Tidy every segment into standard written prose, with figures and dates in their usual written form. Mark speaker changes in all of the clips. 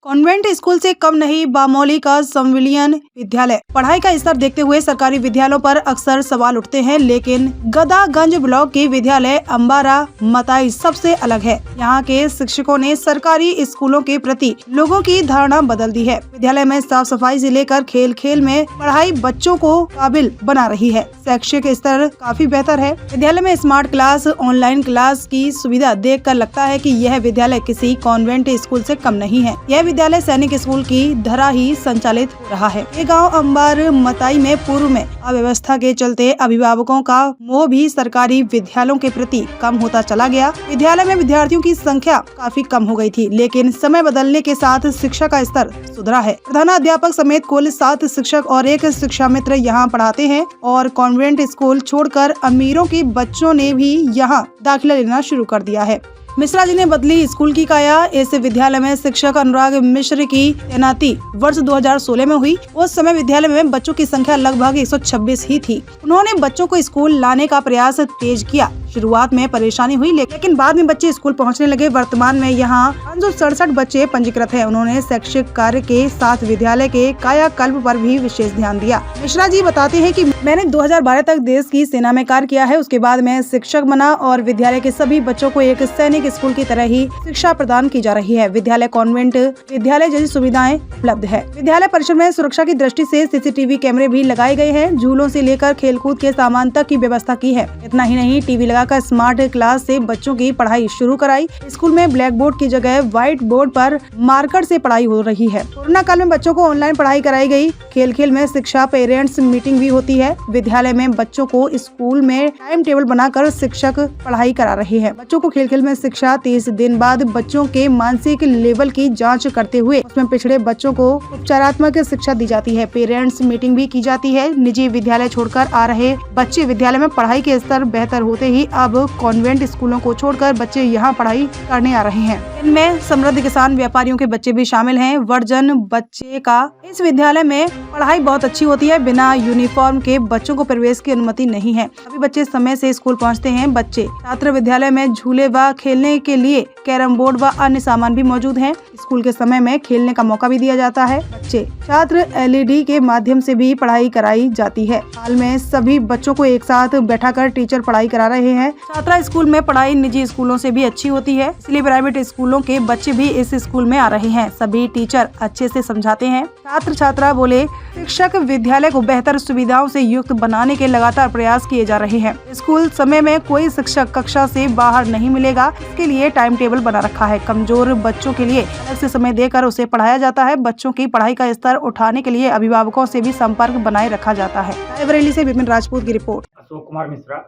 Speaker 1: Convent school से कम नहीं, बामौली का संविलियन विद्यालय। पढ़ाई का स्तर देखते हुए सरकारी विद्यालयों पर अक्सर सवाल उठते हैं, लेकिन गदागंज ब्लॉक के विद्यालय अंबारा मताई सबसे अलग है। यहाँ के शिक्षकों ने सरकारी स्कूलों के प्रति लोगों की धारणा बदल दी है। विद्यालय में साफ सफाई से लेकर खेल खेल में पढ़ाई बच्चों को काबिल बना रही है। शैक्षिक स्तर काफी बेहतर है। विद्यालय में स्मार्ट क्लास, ऑनलाइन क्लास की सुविधा देखकर लगता है कि यह विद्यालय किसी कॉन्वेंट स्कूल से कम नहीं है। यह विद्यालय सैनिक स्कूल की तरह ही संचालित हो रहा है। ये गांव अंबार मताई में पूर्व में अव्यवस्था के चलते अभिभावकों का मोह भी सरकारी विद्यालयों के प्रति कम होता चला गया। विद्यालय में विद्यार्थियों की संख्या काफी कम हो गई थी, लेकिन समय बदलने के साथ शिक्षा का स्तर सुधरा है। प्रधानाध्यापक समेत कुल 7 शिक्षक और 1 शिक्षा मित्र यहाँ पढ़ाते हैं और कॉन्वेंट स्कूल छोड़कर अमीरों के बच्चों ने भी यहाँ दाखिला लेना शुरू कर दिया है। मिश्रा जी ने बदली स्कूल की काया। इस विद्यालय में शिक्षक अनुराग मिश्र की तैनाती वर्ष 2016 में हुई। उस समय विद्यालय में बच्चों की संख्या लगभग 126 ही थी। उन्होंने बच्चों को स्कूल लाने का प्रयास तेज किया। शुरुआत में परेशानी हुई, लेकिन बाद में बच्चे स्कूल पहुंचने लगे। वर्तमान में यहाँ 567 बच्चे पंजीकृत हैं। उन्होंने शैक्षिक कार्य के साथ विद्यालय के कायाकल्प पर भी विशेष ध्यान दिया। मिश्रा जी बताते हैं कि मैंने 2012 तक देश की सेना में कार्य किया है। उसके बाद मैं शिक्षक बना और विद्यालय के सभी बच्चों को एक सैनिक स्कूल की तरह ही शिक्षा प्रदान की जा रही है। विद्यालय कॉन्वेंट विद्यालय जैसी सुविधाएं उपलब्ध है। विद्यालय परिसर में सुरक्षा की दृष्टि से सीसीटीवी कैमरे भी लगाए गए हैं। झूलों से लेकर खेलकूद के सामान तक की व्यवस्था की है। इतना ही नहीं, टीवी लगाकर स्मार्ट क्लास से बच्चों की पढ़ाई शुरू कराई। स्कूल में ब्लैक बोर्ड की जगह व्हाइट बोर्ड पर मार्कर से पढ़ाई हो रही है। कोरोना काल में बच्चों को ऑनलाइन पढ़ाई कराई गई। खेल खेल में शिक्षा पेरेंट्स मीटिंग भी होती है। विद्यालय में बच्चों को स्कूल में टाइम टेबल बनाकर शिक्षक पढ़ाई करा रहे हैं। बच्चों को खेल खेल में शिक्षा 30 दिन बाद बच्चों के मानसिक लेवल की जांच करते हुए उसमें पिछड़े बच्चों को उपचारात्मक शिक्षा दी जाती है। पेरेंट्स मीटिंग भी की जाती है। निजी विद्यालय छोड़कर आ रहे बच्चे विद्यालय में पढ़ाई के स्तर बेहतर होते ही अब कॉन्वेंट स्कूलों को छोड़कर बच्चे यहाँ पढ़ाई करने आ रहे हैं। इनमें समृद्ध किसान व्यापारियों के बच्चे भी शामिल हैं। वर्जन बच्चे का इस विद्यालय में पढ़ाई बहुत अच्छी होती है। बिना यूनिफॉर्म के बच्चों को प्रवेश की अनुमति नहीं है। अभी बच्चे समय से स्कूल पहुँचते हैं। बच्चे छात्र विद्यालय में झूले व खेलने के लिए कैरम बोर्ड व अन्य सामान भी मौजूद हैं। स्कूल के समय में खेलने का मौका भी दिया जाता है। बच्चे छात्र LED के माध्यम से भी पढ़ाई कराई जाती है। हाल में सभी बच्चों को एक साथ बैठाकर टीचर पढ़ाई करा रहे हैं। छात्रा स्कूल में पढ़ाई निजी स्कूलों से भी अच्छी होती है, इसलिए प्राइवेट स्कूलों के बच्चे भी इस स्कूल में आ रहे हैं। सभी टीचर अच्छे से समझाते हैं। छात्र छात्रा बोले, शिक्षक विद्यालय को बेहतर सुविधाओं से युक्त बनाने के लगातार प्रयास किए जा रहे हैं। स्कूल समय में कोई शिक्षक कक्षा से बाहर नहीं मिलेगा। इसके लिए टाइम टेबल बना रखा है। कमजोर बच्चों के लिए अलग से समय देकर उसे पढ़ाया जाता है। बच्चों की पढ़ाई का स्तर उठाने के लिए अभिभावकों से भी संपर्क बनाए रखा जाता है। रायबरेली से विपिन राजपूत की रिपोर्ट।
Speaker 2: अशोक कुमार मिश्रा।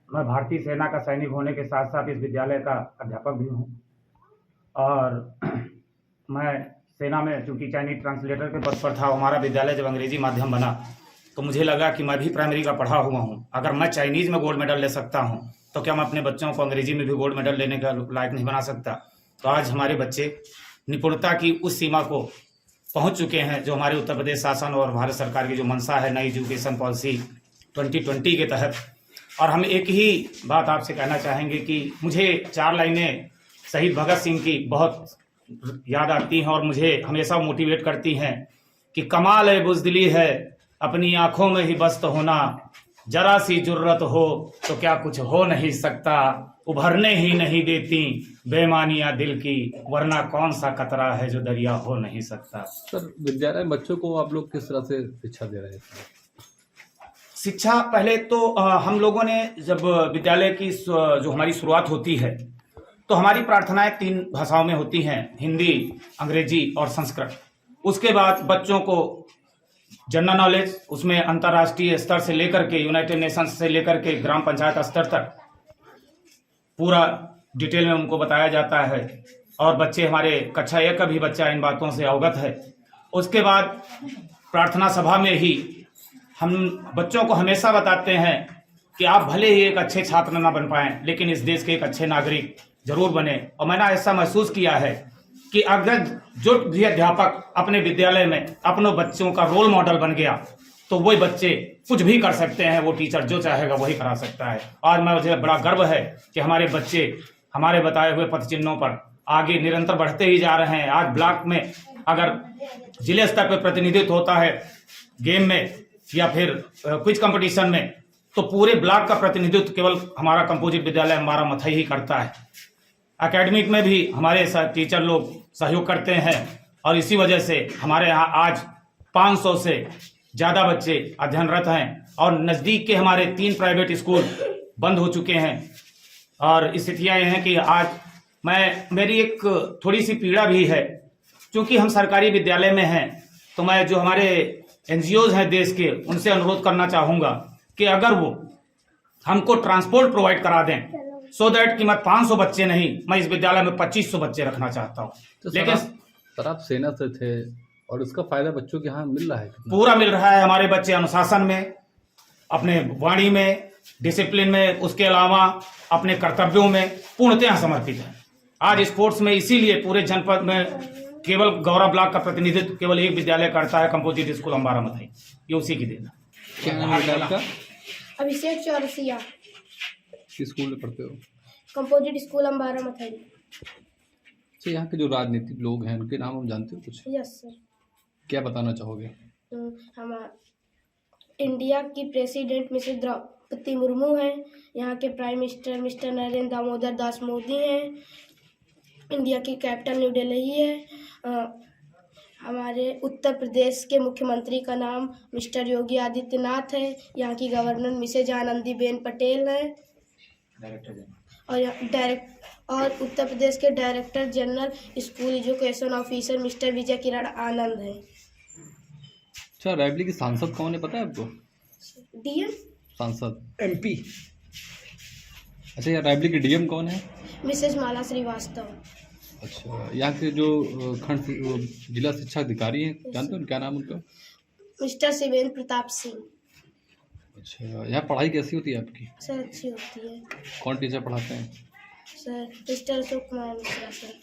Speaker 2: मैं भारतीय सेना का सैनिक होने के साथ साथ इस विद्यालय का अध्यापक भी हूँ और मैं सेना में चूंकि चाइनीज ट्रांसलेटर के पद पर था। हमारा विद्यालय जब अंग्रेजी माध्यम बना तो मुझे लगा कि मैं भी प्राइमरी का पढ़ा हुआ हूँ। अगर मैं चाइनीज में गोल्ड मेडल ले सकता हूँ तो क्या मैं अपने बच्चों को अंग्रेजी में भी गोल्ड मेडल लेने का लायक नहीं बना सकता। तो आज हमारे बच्चे निपुणता की उस सीमा को पहुँच चुके हैं जो हमारे उत्तर प्रदेश शासन और भारत सरकार की जो मंशा है नई एजुकेशन पॉलिसी 2020 के तहत। और हम एक ही बात आपसे कहना चाहेंगे कि मुझे 4 लाइनें शहीद भगत सिंह की बहुत याद आती हैं और मुझे हमेशा मोटिवेट करती हैं कि कमाल है बुज़दिली है अपनी आंखों में ही बस्त होना, जरा सी जुर्रत हो तो क्या कुछ हो नहीं सकता, उभरने ही नहीं देती बेमानियां दिल की, वरना कौन सा कतरा है जो दरिया हो नहीं सकता।
Speaker 3: सर, विद्यालय में बच्चों को आप लोग किस तरह से शिक्षा दे रहे हैं?
Speaker 2: शिक्षा पहले तो हम लोगों ने जब विद्यालय की जो हमारी शुरुआत होती है तो हमारी प्रार्थनाएं 3 भाषाओं में होती हैं, हिंदी, अंग्रेजी और संस्कृत। उसके बाद बच्चों को जनरल नॉलेज, उसमें अंतर्राष्ट्रीय स्तर से लेकर के यूनाइटेड नेशंस से लेकर के ग्राम पंचायत स्तर तक पूरा डिटेल में उनको बताया जाता है और बच्चे हमारे कक्षा 1 का भी बच्चा इन बातों से अवगत है। उसके बाद प्रार्थना सभा में ही हम बच्चों को हमेशा बताते हैं कि आप भले ही एक अच्छे छात्र ना बन पाएं लेकिन इस देश के एक अच्छे नागरिक जरूर बने। और मैंने ऐसा महसूस किया है कि अगर जो भी अध्यापक अपने विद्यालय में अपनों बच्चों का रोल मॉडल बन गया तो वही बच्चे कुछ भी कर सकते हैं। वो टीचर जो चाहेगा वही करा सकता है। आज मुझे बड़ा गर्व है कि हमारे बच्चे हमारे बताए हुए पथ चिन्हों पर आगे निरंतर बढ़ते ही जा रहे हैं। आज ब्लॉक में अगर जिले स्तर पर प्रतिनिधित्व होता है गेम में या फिर क्विज कंपटीशन में, तो पूरे ब्लॉक का प्रतिनिधित्व केवल हमारा कंपोजिट विद्यालय अम्बारा मथई ही करता है। एकेडमिक में भी हमारे टीचर लोग सहयोग करते हैं और इसी वजह से हमारे यहाँ आज 500 से ज़्यादा बच्चे अध्ययनरत हैं और नज़दीक के हमारे 3 प्राइवेट स्कूल बंद हो चुके हैं। और स्थितियाँ ये हैं कि आज मेरी एक थोड़ी सी पीड़ा भी है, क्योंकि हम सरकारी विद्यालय में हैं, तो मैं जो हमारे NGOs हैं देश के, उनसे अनुरोध करना चाहूँगा कि अगर वो हमको ट्रांसपोर्ट प्रोवाइड करा दें, सो दैट कि मैं 500 बच्चे नहीं, मैं इस विद्यालय में 2500 बच्चे रखना चाहता हूँ।
Speaker 3: तो
Speaker 2: लेकिन
Speaker 3: सर आप सेना से थे और इसका फायदा बच्चों के यहाँ मिल रहा है कितना?
Speaker 2: पूरा मिल रहा है। हमारे बच्चे अनुशासन में, अपने वाणी में, डिसिप्लिन में, उसके अलावा अपने कर्तव्यों में पूर्णतः समर्पित है। आज स्पोर्ट्स में इसीलिए पूरे जनपद में केवल गौरव ब्लॉक का प्रतिनिधित्व केवल एक विद्यालय करता है, कंपोजिट स्कूल अम्बारा मथई। ये उसी की देन है।
Speaker 3: क्या नाम है आपका?
Speaker 4: अभिषेक चौरसिया,
Speaker 3: किस स्कूल में पढ़ते हो?
Speaker 4: Composite school Ambara Mathai.
Speaker 3: अच्छा, यहाँ के जो राजनीतिक लोग हैं उनके नाम हम जानते हो कुछ?
Speaker 4: Yes sir.
Speaker 3: क्या बताना चाहोगे?
Speaker 4: हमारा इंडिया की प्रेसिडेंट मिसेस द्रौपदी मुर्मू हैं, यहाँ के prime minister mister Narendra Damodar Das Modi हैं, इंडिया की कैपिटल न्यू दिल्ली है। हमारे उत्तर प्रदेश के मुख्यमंत्री का नाम मिस्टर योगी आदित्यनाथ है, यहाँ की गवर्नर मिसेज आनंदीबेन पटेल हैं और उत्तर प्रदेश के director general school education officer mister Vijay Kiran Anand हैं।
Speaker 3: अच्छा, रायबरेली की सांसद कौन है पता है आपको?
Speaker 4: डीएम
Speaker 3: सांसद MP। अच्छा, यहाँ रायबरेली की DM कौन है?
Speaker 4: मिसेज माला श्रीवास्तव।
Speaker 3: अच्छा, यहाँ के जो खंड जिला शिक्षा अधिकारी हैं जानते हो क्या नाम उनका?
Speaker 4: मिस्टर शिवेंद्र प्रताप सिंह।
Speaker 3: अच्छा, यहाँ पढ़ाई कैसी होती है आपकी?
Speaker 4: सर अच्छी होती है।
Speaker 3: कौन टीचर पढ़ाते हैं?
Speaker 4: Sir mister Ashok Kumar Mishra sir.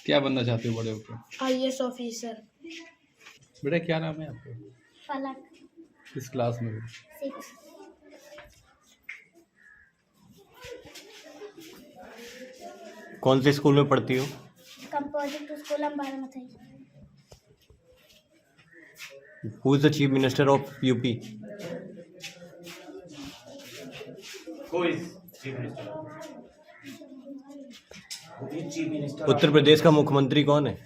Speaker 3: क्या बनना चाहते हो बड़े होकर?
Speaker 4: IAS officer.
Speaker 3: बेटा क्या नाम है आपका?
Speaker 4: फलक।
Speaker 3: किस क्लास में हो?
Speaker 4: 6।
Speaker 5: कौन से स्कूल में पढ़ती हो?
Speaker 4: Composite school Ambara Mathai.
Speaker 5: Who is the chief minister of UP? Uttar Pradesh का मुख्यमंत्री कौन है?